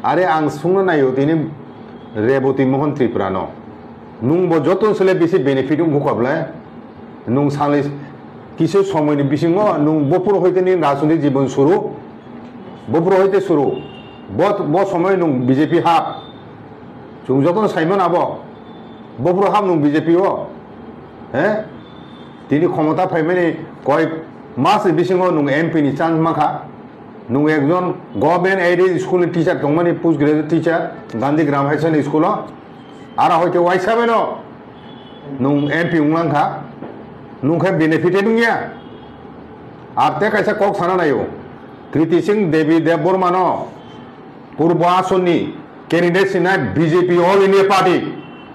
आरे आं सुंनो नायो दिनै रेबती मोहन त्रिपुरा न नुंबो जतन सोले बेसे बेनिफिट मुखाबले नुं साले किसु समयनि बिसिङो नुं बपुर हयतेनि राजनीतिक जीवन शुरू बपुर हयते शुरू ब समय नुं बीजेपी हाब जों जतन साइमन आबो बपुर हाब नुं बीजेपी ओ हैं दिनै क्षमता फाइमेनि कय मास बिसिङो नुं एमपी नि चान्स माखा नुं एकजन गभर्नमेंट एडेड स्कूल टीचर दंमानि post graduate teacher Gandhigram high secondary school आरा हयते वाइसाबेन नुं एमपी उंलांखा नुंखे बेनिफिटेड गैया आरते कैसा कक साना नायो कृति सिंह देवी देव बर्मा न पूर्व आसननि कैंडिडेट सिना बीजेपी ऑल इंडिया पार्टी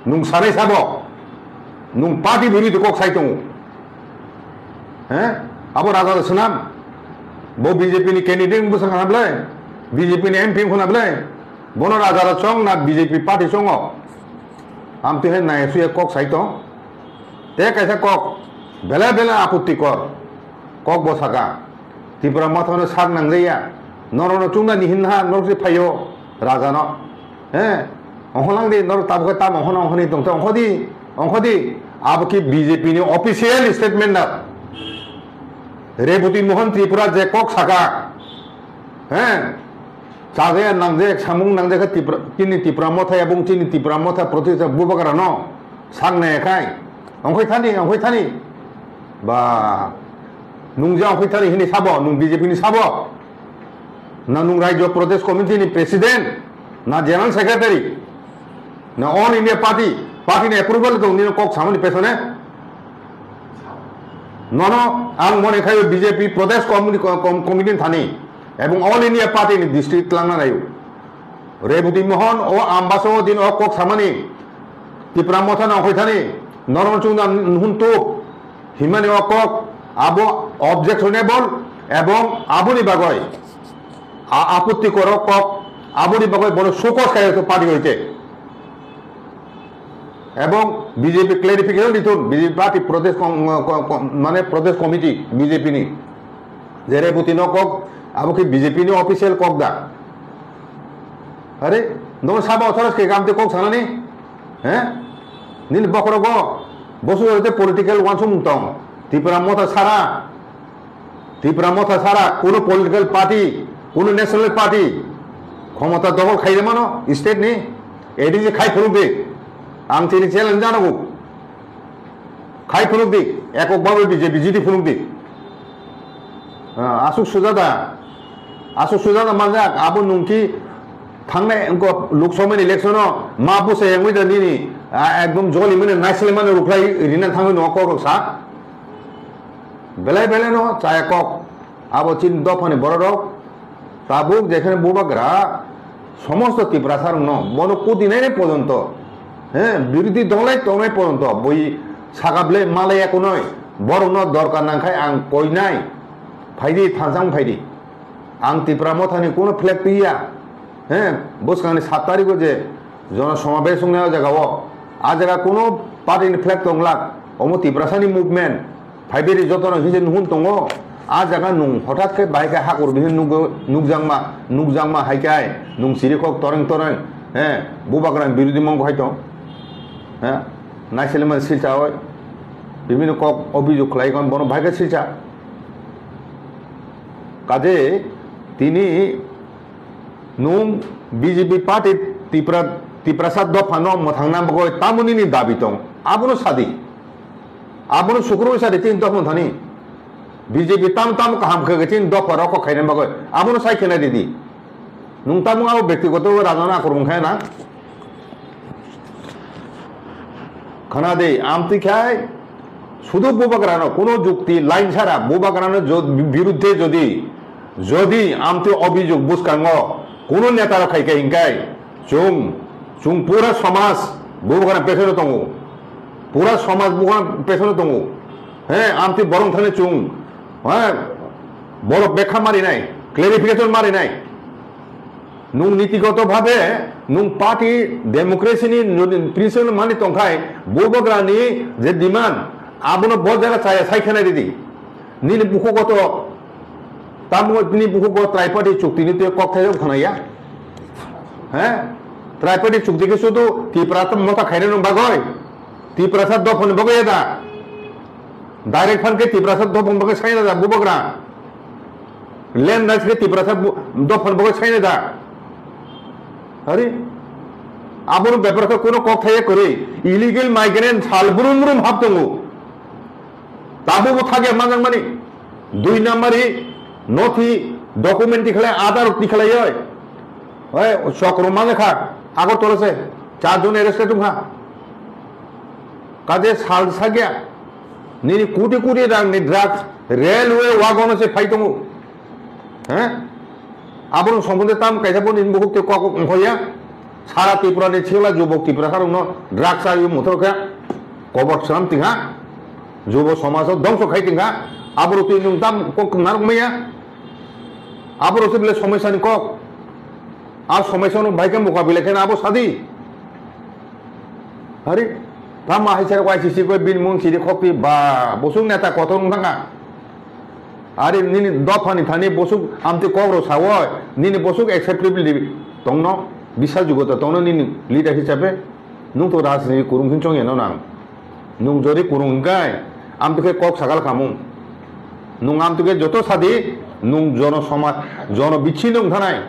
नुं सानै साबो नुं पार्टी विरोधी कक साइतों हैं अब राजा सोनाम बो बीजेपी नि कैंडिडेट बुसा खानाब्ले बीजेपी नि एमपी खानाब्ले बोनो राजा चंग ना बीजेपी पार्टी चंग आम तो है नाय सुए कक साइतो ते कैसा कक बेला बेला आपत्ति कर कक बसाका त्रिपुरा माथावनो साग नांगैया नरनो चुंना निहिनहा नरसे फायो राजा न हैं अंहलांदि नर ताबके ताम अंहना अंहनि दंते अंहदि आपकी बीजेपी नि ऑफिशियल स्टेटमेंट ना रेबती मोहन त्रिपुरा जे कक साका हैं चागे नांजे सामुं नांजे का त्रिपुरा मथा एबं चिनि त्रिपुरा मथा प्रतिसा बुबागारा न सांने खाय अंखै थानि बा नुंजा अंखै थानि हिनि साबो नुं बीजेपी नि साबो ना नुं राज्य प्रदेश कमिटी नि प्रेसिडेंट ना जनरल सेक्रेटारी ना ऑल इंडिया पार्टी ने अप्रूवल दं नि कक सामनि पेसने ननो आं मने खायो बीजेपी प्रदेश कमिटी थानी एवं ऑल इंडिया पार्टी नि डिस्ट्रिक्ट लांना नायो रेबती मोहन ओ आम्बासो दिन ओ कक सामनि त्रिपुरा मथा ना अंखै थानि नरम चुंदा नुहुनतो हिमानि ओ कक आबो ऑब्जेक्शनेबल एवं आबुनि बागय आपत्ति करो कक आबुनि बागय बड़ शोकस खायो पार्टी हইতে एवं बीजेपी क्लेरिफिकेशन दिथुन बीजेपी पार्टी प्रदेश माने प्रदेश कमिटी बीजेपी नि जेरेबती न कक आबोकी बीजेपी नि ऑफिशियल कक दा अरे नो साबा अथरस के कामते कक सानानि हैं नील बकरो गो बसु हते पॉलिटिकल वानसु मुंतং त्रिपुरा मथा सारा कोनो पॉलिटिकल पार्टी कोनो नेशनल पार्टी क्षमता दखल खाइले मानो स्टेट नि एडिजे खाइ फुरुबे आं तिनि चेलेंज जानांगौ खाइ फुरुबे एकक बाबे बीजेपी जिदि फुरुबे आसुक सुजादा मानजा आबो नुंकी थांनाय लोकसभा इलेक्शन मा बुसे यांगै दिनि एकदम जलि माने नाइसले माने रुख्लाय रिना थाङो न कक सा बेलाय बेलाय न चाय कक आबो चिन दफानि बरदक ताबुक जेखाने बुबाग्रा समस्त त्रिपुरा सार न बनो कुदिनाय पर्यन्त হ্যাঁ বিরোধী দলাই তংনাই পর্যন্ত বই সাগাবলে মালায়া কোনয় বড় ন দরকার নাখায় আং কইনাই ফাইদি থানসাং ফাইদি आं त्रिपुरा मथानि कोनो फ्लैग पिया हैं बसखानि 7 तारिख जे जनसमावेश संनाय जागाव आ जागा कोनो पार्टी फ्लैग तंगला अमो त्रिपुरासानि मुभमेंट फाइबेरि जतन हिजे नुहुन दंगो आ जागा नुं हठात के बाइका हाकुर बिहि नुगजांमा हाइकाय नुं सिरिखक तरeng हैं बुबाग्रान बिरोधी मंग हाइतो हैं नाइसेलमान सिलचा होय बिभिन्न कक अभियोग खालायगोन बनो भाइका सिलचा काजे तिनी नुं बीजेपी पार्टी त्रिपुरासाद दफानो मथांना बगय तामुनिनि दाबि दं आबोनो सादि आबोनो शुक्रबार सादि तीन दफा थानि बीजेपी ताम काहाम खगे तीन दफा रक खायना बगय आबोनो साइखेना दिदि नुं तामु आबो व्यक्तिगत राजना आक्रमण खायना खानादे आमतिखाय शुधु बुबाग्रानो कोनो जुक्ति लाइन छाड़ा बुबाग्रानो बिरुद्धे যদি আমতে অভিযোগ বুঝকাঙ্গ কোন নেতারা খাইকে হিংকাই চুং পুরা সমাজ বুবাগ্রান পেছনে দङ পুরা সমাজ বুবাগ্রান পেছনে দङ হ্যাঁ আমতে বরং থানে চুং হ্যাঁ বড় ব্যাখ্যা মারি নাই ক্লারিফিকেশন মারি নাই নুং নীতিগতভাবে নুং পার্টি ডেমোক্রেসিনি প্রিন্সিপাল মানি তংखाय বুবাগ্রানি যে ডিমান্ড আবনো বহুত জায়গা চাই সাইখানা দিদি নীল বুকগত तामो तिनी बुखुगो ट्राइपार्टी चुक्तिनि ते कक थायो खानाया হ্যাঁ ত্রাইপাটি চুক্তিকে শুধু ত্রিপুরা তো মতা খাইনে নং বাগয় ত্রিপুরা সার দফন বগে দা ডাইরেক্ট ফানকে ত্রিপুরা সার দফন বগে সাইনে দা বুবগরা ল্যান্ড রাইসকে ত্রিপুরা সার দফন বগে সাইনে দা আরে আবুর ব্যাপারটা কোনো কথাই করে ইলিগেল মাইগ্রেন্ট সালবুরুম রুম হাবতঙ্গু তাবুবো থাকে মাগাং মানে 2 নাম্বারে নথি ডকুমেন্ট খেলে আধার খেলাই হয় চক্র মানে খা আগর তোলেছে 4 জন এরেস্ট হা কাজে সাল সাগিয়া নিনি crore crore রাংনি drugs railway wagon আছে ফাইতঙ্গু হ্যাঁ আবুর সম্বন্ধে তাম কাইসাবো নিন বহুতে কক হইয়া সারা ত্রিপুরানি ছিলা যুবক ত্রিপুরা কারণ ড্রাগস আর মুথরখা কবর সাম তিহা যুব সমাজ ধ্বংস খাইতিহা আবর তুই দাম কক নারকমাইয়া আবর বলে সমস্যানি কক আর সমস্যা ভাইকে মোকাবিলা কেন আবো সাদি আরে তাম হাইসার আইসিসি কই বিনমুং সিরি খপি বা বসুক নেতা কত নঙ্গা আরে নিনি দফানি থানি বসুক আমতে কগ্র সাওয় নিনি বসুক একসেপ্টেবিলিটি তংন বিশ্বাসযোগ্যতা তংন নিনি লিডার হিসাবে নুং তো রাজনীতি কুরুং হিনচং এনো নাং নুং জরি কুরুং গায় আমতকে কক সাগাল খামুং নুং আমতকে যত সাদি নুং জন সমাজ জন বিচ্ছিন্ন থানায়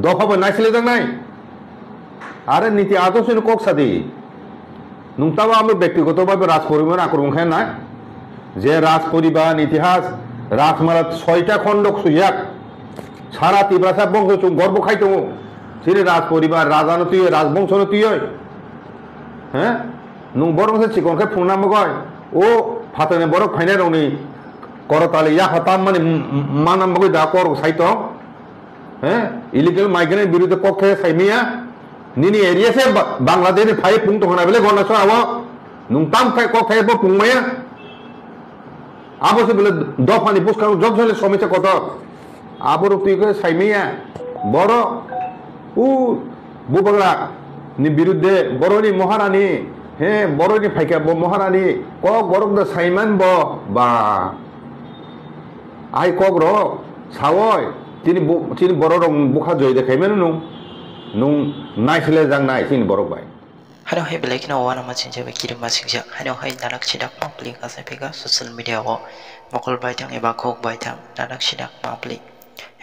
দফাবো নাইছিলে যাক নাই আরে নীতি আদর্শ কক সাদি নুং তাও আমি ব্যক্তিগতভাবে রাজ পরিবার আক্রমণ খায় না যে রাজ পরিবার ইতিহাস রাজমালা 6টা খণ্ড সুইয়াক সারা ত্রিপুরা বংশ গর্ব খাইতো সেরে রাজ পরিবার রাজানো তুই রাজবংশ তুই হ্যাঁ নুং বড় চিকনকে ফুংনাম গয় ও ফাতনে বড় ফাইনে রনি করতালে ইয়া হতাম মানে মানাম বগৈ দা কর সাইত হ্যাঁ ইলিগেল মাইগ্রেন্টের বিরুদ্ধে পক্ষে সাইমিয়া নিনি এরিয়াসে বাংলাদেশ ফাই পুং তখনা বেলে গণাস আও নুং তাম খাই কক খাই পুংমায়া আবসে বলে দফানি পুষ্কার জব ঝলে সমস্যা কত আবর তুই সাইমিয়া বড় উ বুবগরা নি বিরুদ্ধে বড়নি মহারানী হ্যাঁ বড়নি ফাইকা মহারানী ক গরম দা সাইমান ব বা আই কক র সাওয় তিনি বড় রং বুখা জয় দেখাইমেন নুং নাইছিলে যাং নাই তিনি বড় by Hano hai belai kena wana macam jawa kirim masih jak. Hano hai nanak sidak mapli kasih pega sosial media wo mokol baitang eba kok baitang nanak sidak mapli.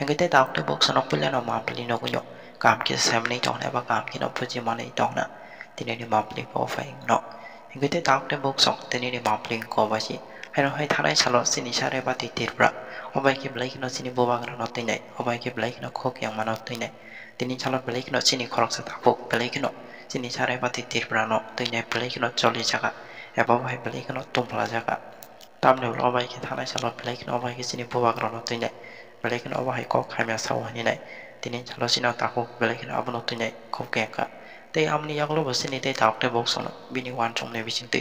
Yang kita tahu tu box anak pilihan no mapli no kunyo kam kita semni tong na eba kam kita puji mana tong na tini ni mapli ko fai no. Yang kita tahu tu box ong tini ni mapli ko basi. Hano hai tharai salot sini sare bati tirpra. Obai ke belai kena sini boba kena not tinai. Obai ke belai kena kok yang mana tinai. Tini salot belai kena sini korok setapuk belai kena sini cara bati tirprano tuine pelai kena joli jaga eba bai pelai kena tumpla jaga tamne obai ke thanai salo pelai kena obai ke sini buwa krono tuine pelai kena obai kok khamya sawani nai tini chalo sina taku pelai kena abono tuine kok keka tei amni yaklo bosini tei takte boksono bini wan chomne bisinti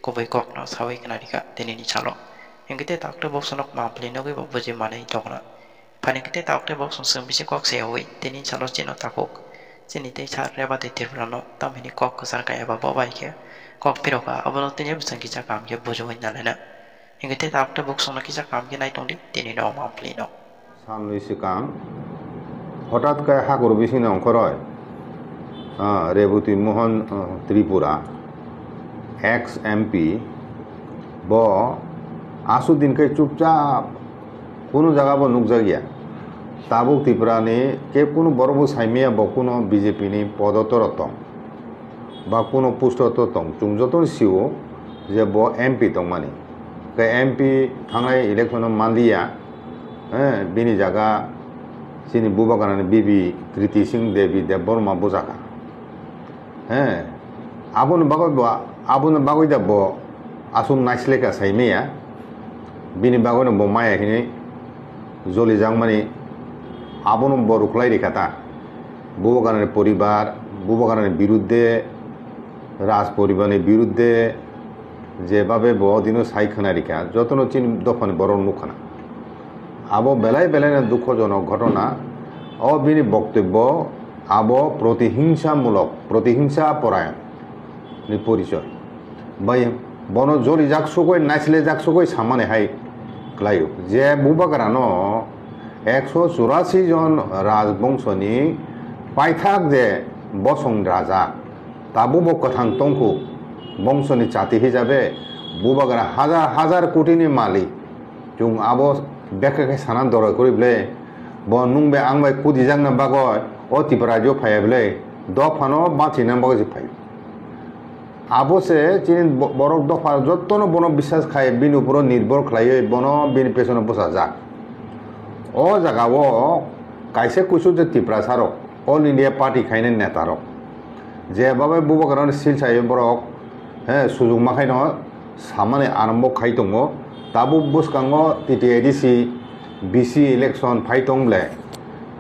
ko bai kok no sawai kena dika tini ni chalo engite takte boksono ma pelai no go buji manai tokna pani kite takte bokson sembisi kok sewi tini chalo sino takuk sini teh cara lewat di tirprano tam ini kok kesar kayak bapak baik ya kok piroka abang tuh bisa kita kam ya bujuin nalena yang kita tahu tuh bukan kita kam kita naik tongdi tini no mampli no sampai sekarang hঠাৎ kayak hak urusi nong koroi Rebuti Mohan Tripura ex MP bo asudin kayak cupcap কোনো জায়গা বা nook জাগিয়া তাবুক ত্রিপুরানি কে কোনো বড় বড় সাইমিয়া বা কোনো BJP নি পদতরত বা কোনো পুষ্টত তং চুং যতন সিও যে ব এমপি তং মানে কে এমপি থানাই ইলেকশন মানদিয়া হ্যাঁ বিনি জায়গা সিনি বুবাগানানি বিবি কৃতি সিং দেবী দেববর্মা বোঝাকা হ্যাঁ আবুন বাগৈ দা ব আসুন নাইসলেকা সাইমিয়া বিনি বাগৈনো ব মায়া হিনি জলি যাং মানে আবন বড়ুকলাই রেখাতা বুবগানের পরিবার বুবগানের বিরুদ্ধে রাজ পরিবারের বিরুদ্ধে যেভাবে বহুদিনও সাইখানা রেখা যতন চিন দফানি বড় নুখানা আবো বেলায় বেলায় দুঃখজনক ঘটনা অবিনি বক্তব্য আবো প্রতিহিংসা পরায়ণ পরিচয় বাই বন জলি যাক সকই নাইছিলে যাক সকই সামানে হাই ক্লাইও যে বুবাগারানো 184 জন রাজবংশনি পাইথাক যে বসং রাজা তাবুবো কথাং তংকু বংশনি জাতি হিসাবে বুবাগরা হাজার হাজার কোটিनि মালিক जों आबो बेखे साना दर करिब्ले ब नुंबे आंबाय कुदि जांना बागय अ तिपराजो फायब्ले द फानो बाथि नांबागो जे फाय आबो से चिन बरक दफा जत्तनो बन বিশ্বাস खाय बिनु पुरो निर्भर खालायो बन बिनि पेसनो बसा जा अ जागावो कायसे कुसु जे तिपरा सारो ऑल इंडिया पार्टी खायने नेतारो जे बाबे बुबागरान सिल सायो बरक हे सुजुग माखायनो सामाने आरम्भ खाय दङो ताबु बुसकांगो टीटीएडीसी बीसी इलेक्शन फाइटंब्ले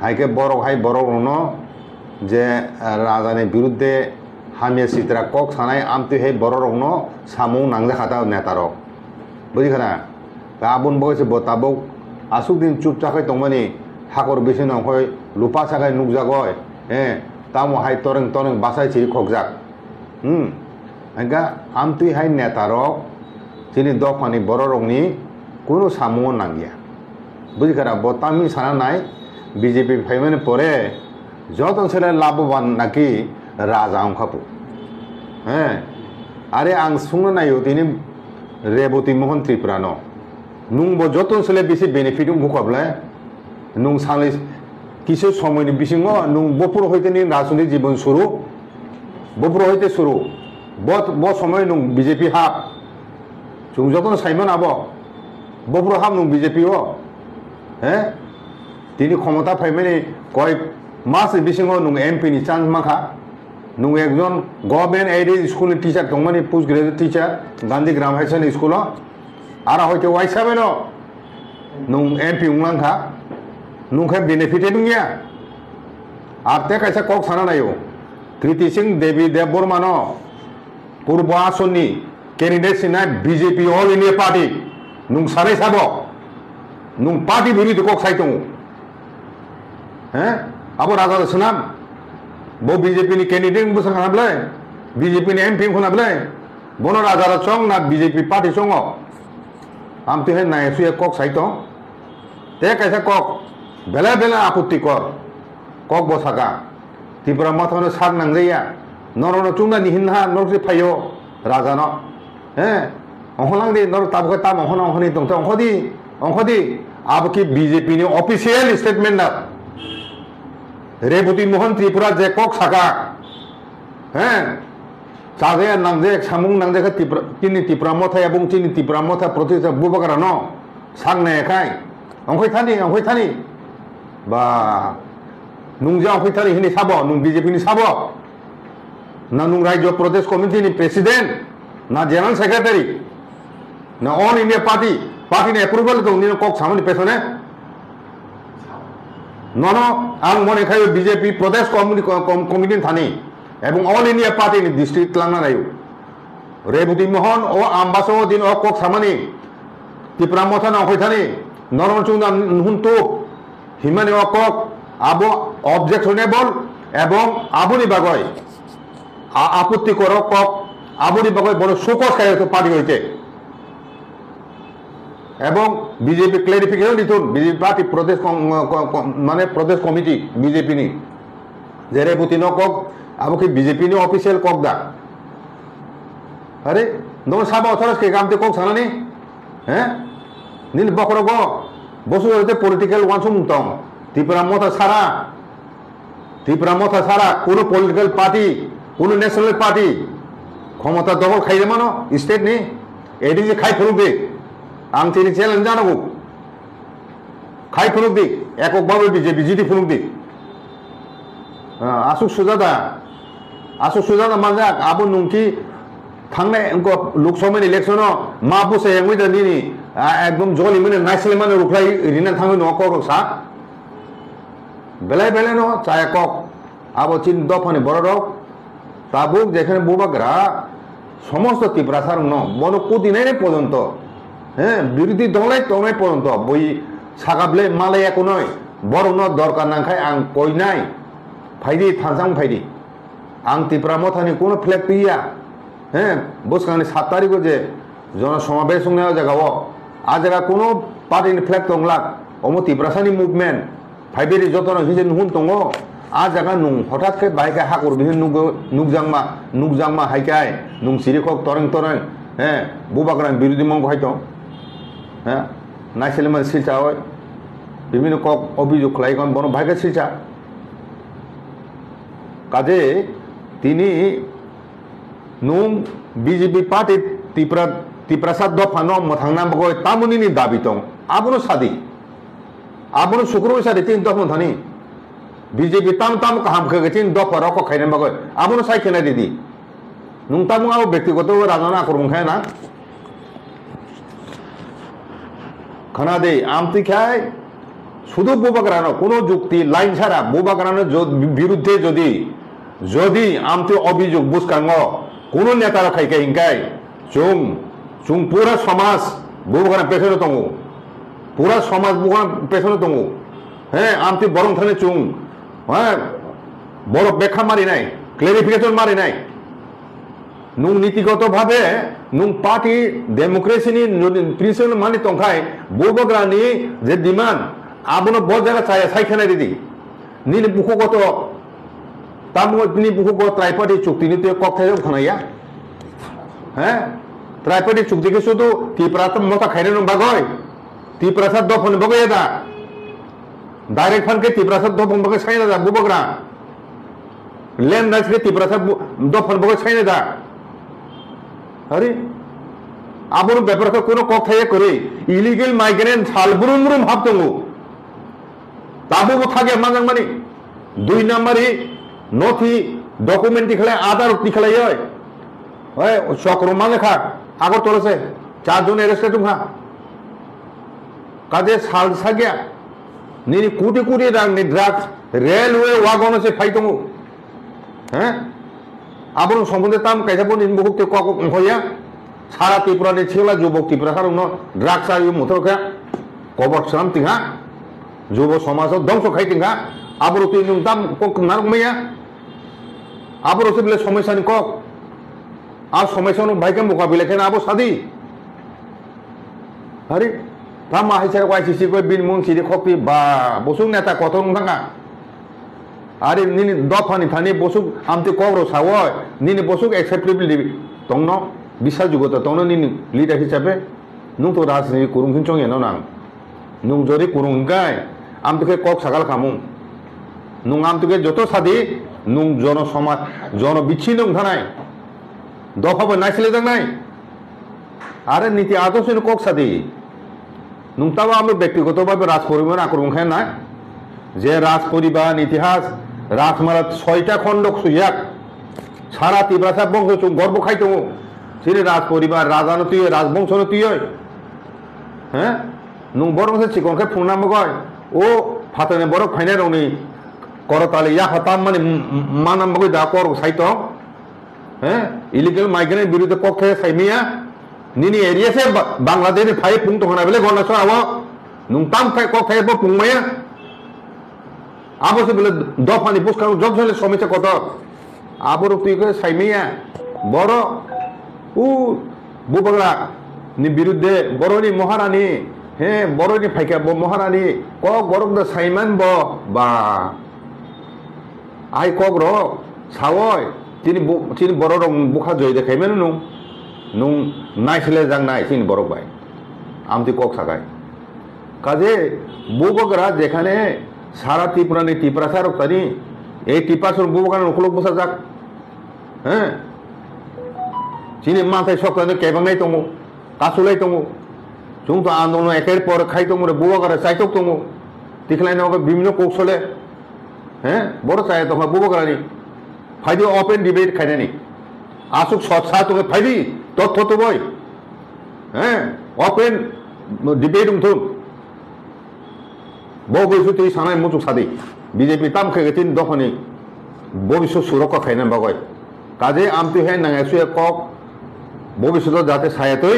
हाइके बरक नो जे राजानि बिरुद्धे हामिया सित्रा कक सानाय आमतु हे बरक नो सामु नांजा खाता नेतारक बुझिखाना आबुन बगसे बताबो आसुक दिन चुप चाखै तंमानि हाकर बिसिन हय लुपा साखाय नुकजागय ए तामो हाय तरeng बासाय छि खकजाक आंगा आमतु हाय नेतारक जिनि दफानि बररंनि कुनु सामु नांगिया बुझिखारा बतामी साना नाय बीजेपी फाइमाने परे जतन सेले लाभवान नाकि राजा अंखापु हैं आरे आं सुंनो नायो दिनि रेबती मोहन त्रिपुरानो नुंबो जतन सेले बेसि बेनिफिट मुखाबले नुं साले किसु समयनि बिसिङो नुं बपुर हयतेनि राजनीति जीवन शुरू बपुर हयते शुरू ब समय नुं बीजेपी हाब जों जतन साइमन आबो बपुर हाब नुं बीजेपी ओ हैं दिनि क्षमता फाइमानि कय मास बिसिङो नुं एमपी नि चान्स माखा नुं एकजन गभर्नमेंट एडेड स्कूल टीचर दंमानि post graduate teacher Gandhigram high secondary school आरो हयतो वाइसाबेनो नुं एमपी उंलांखा नुंखे बेनिफिट दुंगिया आरते कायसा कक साना नायो कृति सिंह देवी देवबर्मानो पूर्व आसननि कैंडिडेट सिना बीजेपी ऑल इंडिया पार्टी नुं सानै साबो नुं पार्टी बिरुद्ध कक साइतों हैं अब राजा सुनाम बो बीजेपी नि कैंडिडेट बुसा खानाब्ले बीजेपी नि एमपी खुनाब्ले बनो राजा चंग ना बीजेपी पार्टी चंग आमते हे नाय सुए कक साइतों ते कैसा कक बेला बेला आपत्ति कर कक बसाका त्रिपुरा माथानो साग नांगैया नरनो चुंना निहिनहा नरसे फायो राजानो हैं अंहलांदि नर ताबखै ताम अंहना अंहनि दंथ अंखदि आबकी बीजेपी नि ऑफिशियल स्टेटमेंट ना रेबती मोहन त्रिपुरा जे कक साका हैं चागे नांजे सामुं नांजे का त्रिपुरा मथाया बुं त्रिपुरा मथा प्रतिसा बुबागारानो सांनायखाय अंखै थानि बा नुंजा अंखै थानि हिनि साबो नुं बीजेपी नि साबो ना नुं राज्य प्रदेश कमिटी नि प्रेसिडेंट ना जनरल सेक्रेटरी ना ऑल इंडिया पार्टी ने अप्रूवल दं नि कक सामनि पेसने ननो आं मने खायो बीजेपी प्रदेश कमिटी थानी एवं ऑल इंडिया पार्टी नि डिस्ट्रिक्ट लांना नायो रेबती मोहन ओ आम्बासो दिन ओ कक सामनि त्रिपुरा मथा ना अंखै थानि नरन चुंदा हुनतु हिमानि ओ कक आबो ऑब्जेक्शनेबल एवं आबुनि बागय आपत्ति करो कक आबुनि बागय बड़ शोकस खायो तो पार्टी हইতে एवं बीजेपी क्लेरिफिकेशन दिथुन बीजेपी पार्टी प्रदेश माने प्रदेश कमिटी बीजेपी नि जे रेबती न कक आबो कि बीजेपी नि ऑफिशियल कक दा अरे नो साबा अथरस के कामते कक सानानि हैं नील बखरो गो बसु होते पॉलिटिकल वान सुमतम त्रिपुरा मथा सारा कोनो पॉलिटिकल पार्टी कोनो नेशनल पार्टी क्षमता दखल खाइदे मानो स्टेट नि एडी जे खाइ फुरुबे आं तिनि चेलेन्ज जानांगौ खाइ फुरुबे एकक बाबे बीजेपी जिडि फुरुबे आसुक सुजादा मानजा आबो नुंकी थांनाय लोकसभा इलेक्शन मा बुसे हेंगै दिनि एकदम जलि माने नाइसले माने रुख्लाय रिना थाङो न कक सा बेलाय बेलाय न चाय कक आबो चिन दफानि बररक ताबुक जेखाने बुबाग्रा समस्त त्रिपुरा सार न बन कुदिनाय पर्यन्त हैं बिरोधी दंलाय तंनाय पर्यन्त बई सागाबले मालाय एको नय बरनो दरकार नांखाय आं कयनाय फाइदि थांसां फाइदि आं त्रिपुरा मथानि कोनो फ्लेग पिया हैं बसखानि 7 तारिख जे जन समावेश संनाय जागाव आ जागा कोनो पार्टी फ्लेग दंला अमो त्रिपुरासानि मुभमेंट फाइबेरि जतन हिजे नुहुन दङ आ जगह नुं हठात के बाइक हाकुर बिहिन नुकजांमा हाइकाय नुं सिरिखक तरंग बुबाग्रां बिरुदी मंग हाइतो नाइसेलमान सिलचा होय बिभिन्न कक अभियोग खालायगोन बनो बाइक सिलचा काजे तिनी नुं बीजेपी पार्टी तिप्रासाद दफानो मथांना बगय तामुनिनि दाबि दं आबोनो सादि आबोनो शुक्रबार सादि तीन दफा थानी बीजेपी ताम कहम खगथिन दफा रक खायने बगय आबोनो साइखेना दिदी नुं तामु आव व्यक्तिगत राजना करमुखाय ना खाना दे आमति खाय শুধু বুবাগ্রানো কোনো যুক্তি লাইন ছাড়া বুবাগ্রানোর বিরুদ্ধে যদি আমতে অভিযোগ বুঝকাঙ্গ কোন নেতার খাইকে হিংকাই চুং পুরা সমাজ বুবাগ্রান পেছনে দङ পুরা সমাজ বুবাগ্রান পেছনে দङ হ্যাঁ আমতে বরং থানে চুং হ্যাঁ বড় ব্যাখ্যা মারি নাই ক্লারিফিকেশন মারি নাই নুং নীতিগতভাবে নুং পার্টি ডেমোক্রেসিনি প্রিন্সিপাল মানি তংखाय বুবাগ্রানি যে ডিমান্ড आबोनो बहुत जगह चाहे साइखेना दीदी नील बुखुगत तामुनि बुखुगत ट्राइपार्टी चुक्ति नि ते कक थायो खनाया हैं ट्राइपार्टी चुक्ति के सुदु तिप्रात मता खाइने नं बागय तिप्रासाद दफन बगय दा डाइरेक्ट फन के तिप्रासाद दफन बगय साइना दा बुबग्रा लैंड राइट्स के तिप्रासाद दफन बगय साइना दा अरे आबोनो पेपर को कोनो कक थायो करे इलीगल माइग्रेंट सालब्रुम हाबदोंगो ताबो थागे मांगां मानी 2 नम्बरी नथि डकुमेंट दिखलाय आधार दिखलाय ओय चक्र मांगखा आगर तोरसे 4 जन अरेस्ट दुंहा काजे साल सागिया नि कोटी रांनि ड्राग्स रेलवे वागन से फाइदोंगो हैं आबोनो सम्बन्धे ताम कायजाबो नि बहुते कक होया सारा त्रिपुरानि छिला जुबक त्रिपुरा सारनो ड्राग्स आयु मुथरखा कबर सामतिहा जुब समाज ध्वंस खाइथिंगा आबरती दाम कक नारगमैया आबरसे बिले समस्यानि कक आ समस्यानो भाइके मुकाबिला खेना आबो सादी अरे तामा हाइसार वाइसिसि को बिन मुं सिरि खक्ति बा बसुं नेता कथन थांगा अरे निनि दफानि थानि बसुं आमति कग्रो सावय निनि बसुं एक्सेप्टेबल तंनो बिसा जुगत तंनो निनि लिडार हिसाबै नुं तो राजनीति कुरुंखिन चंगेनो नां नुं जरि कुरुंगाय आमतुके कक सागाल खामुं नुं आमतुके जतो सादि नुं जन समाज जन बिच्छिन्न थानाय दफाबो नायसिले दांनाय आरो नीति आदर्शनि कक सादि नुं ताबो आमो व्यक्तिगतभावे राजपरिबार आक्रमण खाय ना जे राजपरिबार इतिहास राजमाला 6टा खंड सुयाक सारा तिब्रासा बंश चुं गर्व खायतो सिरि राजपरिबार राजानो तुय राजबंशनो तुय हैं नुं बरंसे चिकनखे फुंनाम गय ओ फातने बरक फाइनाय रंनि करताले या हताम माने मानाम बगै दा कर साइतो हैं इलीगल माइग्रेंट बिरुद्ध कखे साइमिया निनि एरिया से बांग्लादेश फाइ पुंग तोना बेले गना सो आव नुं ताम फाइ कखे ब पुंगमाया आबो से बेले दफानि पुस्का जब जले समिति कत आबो तुइके साइमिया बर उ बुबग्रा नि बिरुद्धे बरनि महारानी हे बरनि फाइका ब महारानी क गरम द साइमान ब बा आइ कग्र सावय तिनि बर रं बुखा जय देखायमेन नुं नाइसले जांनाय तिनि बरक बाय आमति कक सागाय काजे बुबग्रा जेखाने सारा त्रिपुरानि त्रिपुरासार तानि ए टिपासर बुबग्रा नखलक बसा जाक हैं तिनि माथाय सकतानो केबांनाय दङ कासुलाय दङ जों तो आंदोलन एकेर पर खाइ दङ रे बुबग्रा साइतक दङ तिखलायनो बिभिन्न कौशले हैं बड़ चाहे तो बुबग्रानि फाइदि ओपन डिबेट खायनानि आसुक सत्सा तो फाइदि तथ्य तो बय हैं ओपन डिबेट उंथुन भविष्य ती सानाय मुचुक सादि बीजेपी ताम खेगथिन दखनि भविष्य सुरक्षा खायना बागय काजे आमति हे नांगासुया कक भविष्य जाते सायातै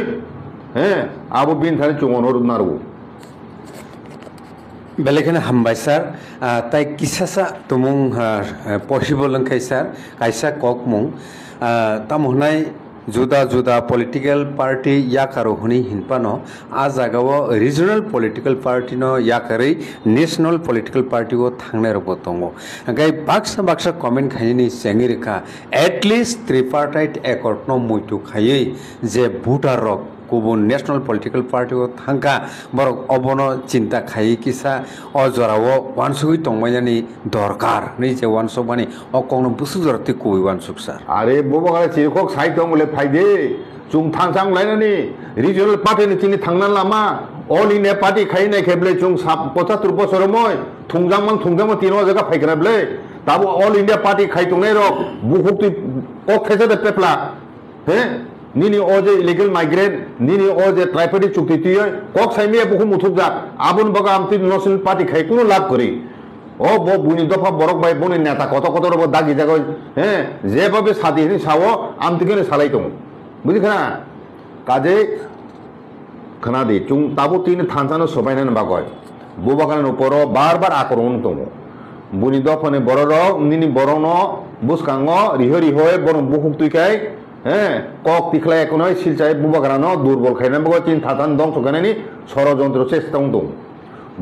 हैं आबो बिन थाने चुंगन नारगौ बेलेखाने हामबाय सार ताई किसासा तुमुं पसिबल लंखाय सार कायसा कक मुं ताम हनाय juda juda political party yakaro huni hinpano a jagao regional political party no yakari national political party go thangnai rok tongo gai baksa comment khaini sengirika at least tripartite accord no muitu khayei je voter rok kubun national political party go thangka borok obono chinta khai kisa o jorao wansugui tongmaini dorkar nei je wansuk bani okongno busu jorti kui wansuk sar আরে ববাগালে চিরকক site দং বলে ফাইদে Jung থাংসাং লাইনানি regional party নি চিনি থাংনা Lama all India party খাই নাই খেবলে Jung 75 বছর মই থুংজাং তিন জায়গা ফাইগ্রা বলে তাবো অল ইন্ডিয়া পার্টি খাই তংনাই রক বুহুক্তি ও খেজে দে পেপলা হ্যাঁ নিনি ও যে ইলিগাল মাইগ্রেন্ট নিনি ও যে ট্রাইপার্টি চুক্তি তুই কক সাইমিয়া বহু মুথুক যা আবুন বগা আমতি ন্যাশনাল পার্টি খাই কোনো লাভ করি ও বুনি দফা বরক ভাই বনি নেতা কত কত রব দাগি জায়গা হ্যাঁ যেভাবে সাদি সাও আমতিকে সালাই দং বুঝিখা কাজে খানাদি চুং তাবো তিন থানসানো সবাইনান বাগয় বুবাগানের উপর বারবার আক্রমণ দং বুনি দফানে বড় রক নিনি বড় ন বুসকাঙ্গ রিহয় বরং বুহুক তুইকাই হ্যাঁ কক তিখলাই এখন শিলচাই বুবাগানো দুর্বল খাইনা বগা তিন থাতান দং সকানানি ষড়যন্ত্র চেষ্টা দং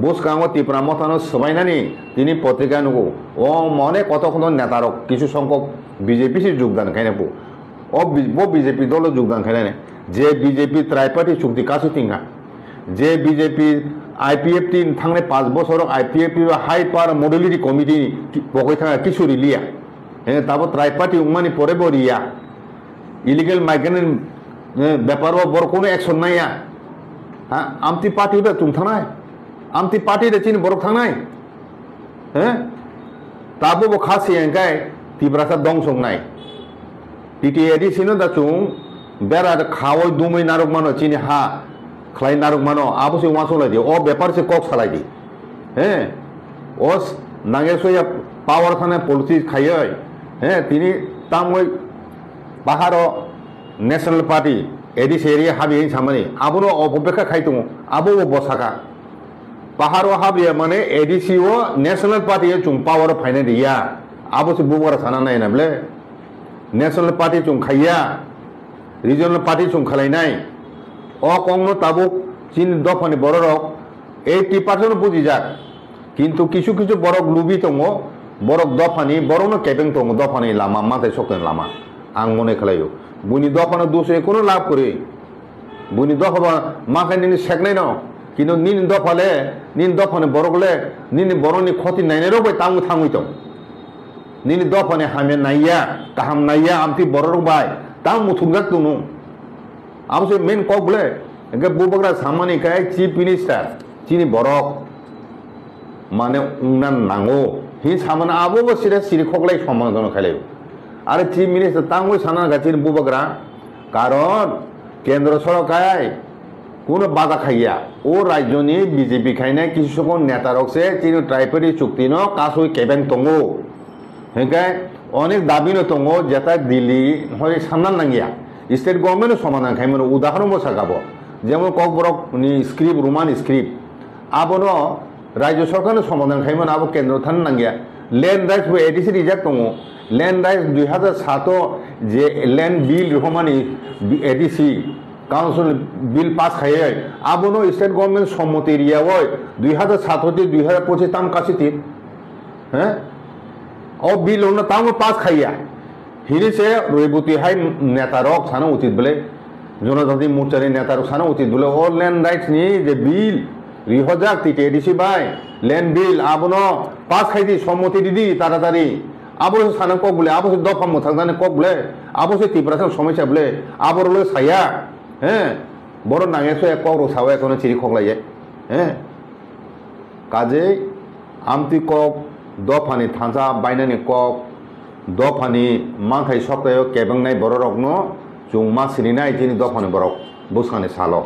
বুসকাঙ্গ ত্রিপুরা মতানো সবাইনানি তিনি পত্রিকা নুকো ও মনে কত নেতারক কিছু সংখ্যক বিজেপি যোগদান খাইনাবো ও বিজেপি দল যোগদান খাইনানে যে বিজেপি ত্রাইপার্টি চুক্তি কাছে তিঙ্গা যে বিজেপি আইপিএফ টি থাকলে 5 বছর IPF high power modality committee পকই থাকা কিছু রিলিয়া হ্যাঁ তারপর ত্রাইপার্টি উমানি পরে বরিয়া ইলিগাল মাইগ্রেন্ট ব্যাপার বড় কোনো অ্যাকশন নাইয়া হ্যাঁ আমতি পার্টি তুম থানায় আমতি পার্টি চিনি বড় থানায় হ্যাঁ তাবো খাসি এঙ্কাই তিব্রাসা দং সংনাই টিটিএডি সিনো দা চুং বেড়া খাওয়াই দুমই নারক মানো চিনি হা খাই নারক মানো আবসে ওয়াসলাই দি ও ব্যাপার সে কক সালাই দি হ্যাঁ ও নাগেশ্বয়া পাওয়ার থানে পলিটিক্স খাইয় হ্যাঁ তিনি তামই পাহাড় ন্যাশনাল পার্টি এডিস এরিয়া হাবি সামানি আবনো অপেক্ষা খাইতো আবো বসাকা পাহাড় হাবিয়া মানে এডিসি ও ন্যাশনাল পার্টি চুং পাওয়ার ফাইনে দিয়া আবসে বুবার সানা নাই না বলে ন্যাশনাল পার্টি চুং খাইয়া রিজনাল পার্টি চুং খালাই নাই ও কংনো তাবুক চীন দফানি বড় রক 80% বুঝি যাক কিন্তু কিছু কিছু বড় লুবি দङ বড় দফানি বড়নো কেবেং দङ দফানি লামা মাথায় শক্তেন লামা आं मने खालायो बुनि दफानो दुसरे कोनो लाभ करे बुनि दफा माखाय निनि सेकनाय न किन्तु निनि दफाले निनि दफाने बरगले निनि बरनि खति नायनाय रबाय तांगु थांगुय दं निनि दफाने हामे नायया गाहाम नायया आमति बररबाय तां मुथुंगाक दङ आमसे मेन कबले एके बुबग्रा सामानि काय चीफ मिनिस्टार चिनि बरक माने उंनान नांगो हि सामाना आबो सिरे सिरि खगलाय समाधान खालायो আর চিফ মিনিস্টার তাঙ্গই সানা গাছির বুবগরা কারণ কেন্দ্র সরকার কোনো বাধা খাইয়া ও রাজ্যনি বিজেপি খাইনা কিছু সকল নেতা রকছে চিনি ট্রাইপার্টি চুক্তি ন কাসই কেবেং তঙ্গো হেঁকে অনেক দাবি ন তঙ্গো যেটা দিল্লি হয় সামনান নাঙ্গিয়া স্টেট গভর্নমেন্ট সমাধান খাই মানে উদাহরণ বসাগাবো যেমন ককবরক স্ক্রিপ্ট রোমান স্ক্রিপ্ট আবন রাজ্য সরকারের সমাধান খাই মানে আবো কেন্দ্র থান নাঙ্গিয়া ল্যান্ড রাইটস এডিসি রিজার্ভ দङ ল্যান্ড রাইটস 2007 যে ল্যান্ড বিল রহমানি এডিসি কাউন্সিল বিল পাস খাইয়ে আবনো স্টেট গভর্নমেন্ট সম্মতি এরিয়া হয় 2007 থেকে 2025 তাম কাছে হ্যাঁ ও বিল অন্য তাম পাস খাইয়া হিরিসে রইবতী হাই নেতারক সানো উচিত বলে জনজাতি মোর্চারি নেতারক সানো উচিত বলে ও ল্যান্ড রাইটস নি যে বিল রিহজাক তিতে এডিসি বাই ল্যান্ড বিল আবনো পাস খাইদি সম্মতি দিদি তাড়াতাড়ি আবশ্যক সানা কক বলে আবশ্যক দফা মোথাকানে কক বলে আবশ্যক ত্রিপুরাসং সমস্যা বলে আবরলে সায়া হ্যাঁ বড় নাঙেছো এক কক রসাও এখন চিরি খগলাইয়ে হ্যাঁ কাজে আমতি কক দফানি থানসা বাইনানি কক দফানি মাখাই সপ্তাহে কেবেংনাই বড় রকনো জুং মা সিরিনাই তিনি দফানি বরক বুসকানি সালো